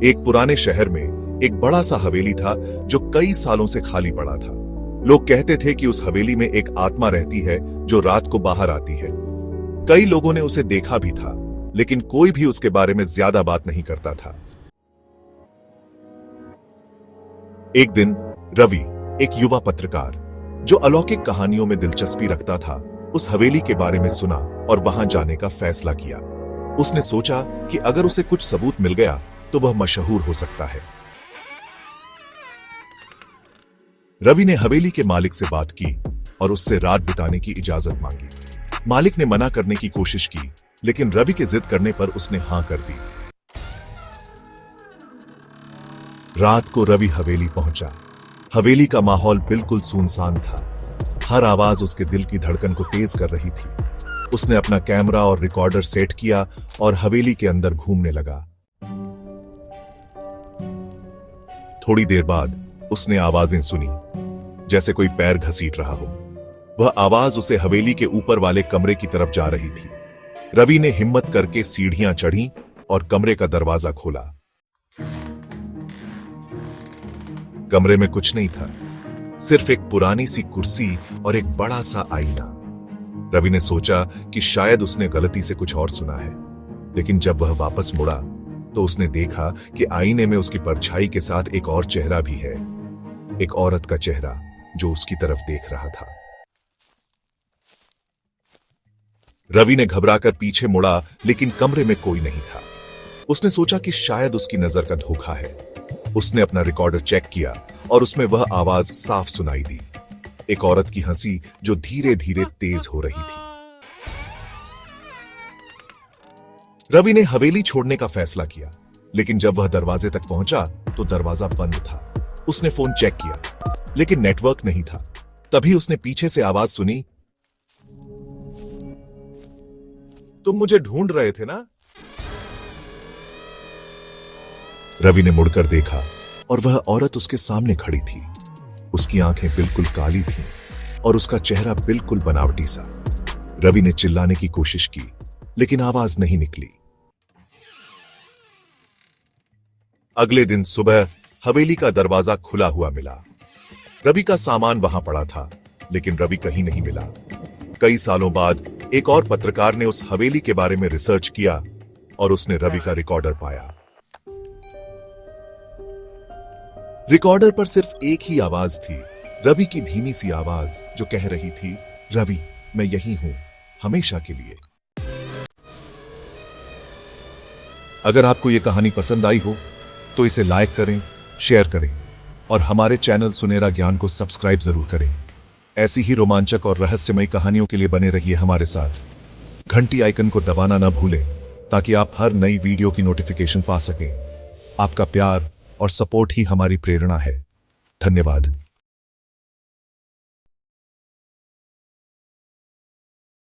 एक पुराने शहर में एक बड़ा सा हवेली था जो कई सालों से खाली पड़ा था। लोग कहते थे कि उस हवेली में एक आत्मा रहती है जो रात को बाहर आती है। कई लोगों ने उसे देखा भी था, लेकिन कोई भी उसके बारे में ज्यादा बात नहीं करता था। एक दिन रवि, एक युवा पत्रकार जो अलौकिक कहानियों में दिलचस्पी रखता था, उस हवेली के बारे में सुना और वहां जाने का फैसला किया। उसने सोचा कि अगर उसे कुछ सबूत मिल गया तो वह मशहूर हो सकता है। रवि ने हवेली के मालिक से बात की और उससे रात बिताने की इजाजत मांगी। मालिक ने मना करने की कोशिश की, लेकिन रवि के जिद करने पर उसने हां कर दी। रात को रवि हवेली पहुंचा। हवेली का माहौल बिल्कुल सुनसान था। हर आवाज उसके दिल की धड़कन को तेज कर रही थी। उसने अपना कैमरा और रिकॉर्डर सेट किया और हवेली के अंदर घूमने लगा। थोड़ी देर बाद उसने आवाजें सुनी, जैसे कोई पैर घसीट रहा हो। वह आवाज उसे हवेली के ऊपर वाले कमरे की तरफ जा रही थी। रवि ने हिम्मत करके सीढ़ियां चढ़ी और कमरे का दरवाजा खोला। कमरे में कुछ नहीं था, सिर्फ एक पुरानी सी कुर्सी और एक बड़ा सा आईना। रवि ने सोचा कि शायद उसने गलती से कुछ और सुना है, लेकिन जब वह वापस मुड़ा तो उसने देखा कि आईने में उसकी परछाई के साथ एक और चेहरा भी है, एक औरत का चेहरा जो उसकी तरफ देख रहा था। रवि ने घबराकर पीछे मुड़ा, लेकिन कमरे में कोई नहीं था। उसने सोचा कि शायद उसकी नजर का धोखा है। उसने अपना रिकॉर्डर चेक किया और उसमें वह आवाज साफ सुनाई दी, एक औरत की हंसी जो धीरे धीरे तेज हो रही थी। रवि ने हवेली छोड़ने का फैसला किया, लेकिन जब वह दरवाजे तक पहुंचा तो दरवाजा बंद था। उसने फोन चेक किया, लेकिन नेटवर्क नहीं था। तभी उसने पीछे से आवाज सुनी, तुम मुझे ढूंढ रहे थे ना? रवि ने मुड़कर देखा और वह औरत उसके सामने खड़ी थी। उसकी आंखें बिल्कुल काली थीं और उसका चेहरा बिल्कुल बनावटी सा। रवि ने चिल्लाने की कोशिश की, लेकिन आवाज नहीं निकली। अगले दिन सुबह हवेली का दरवाजा खुला हुआ मिला। रवि का सामान वहां पड़ा था, लेकिन रवि कहीं नहीं मिला। कई सालों बाद एक और पत्रकार ने उस हवेली के बारे में रिसर्च किया और उसने रवि का रिकॉर्डर पाया। रिकॉर्डर पर सिर्फ एक ही आवाज थी, रवि की धीमी सी आवाज जो कह रही थी, रवि, मैं यही हूं, हमेशा के लिए। अगर आपको यह कहानी पसंद आई हो तो इसे लाइक करें, शेयर करें और हमारे चैनल सुनेरा ज्ञान को सब्सक्राइब जरूर करें। ऐसी ही रोमांचक और रहस्यमयी कहानियों के लिए बने रहिए हमारे साथ। घंटी आइकन को दबाना ना भूलें ताकि आप हर नई वीडियो की नोटिफिकेशन पा सकें। आपका प्यार और सपोर्ट ही हमारी प्रेरणा है। धन्यवाद।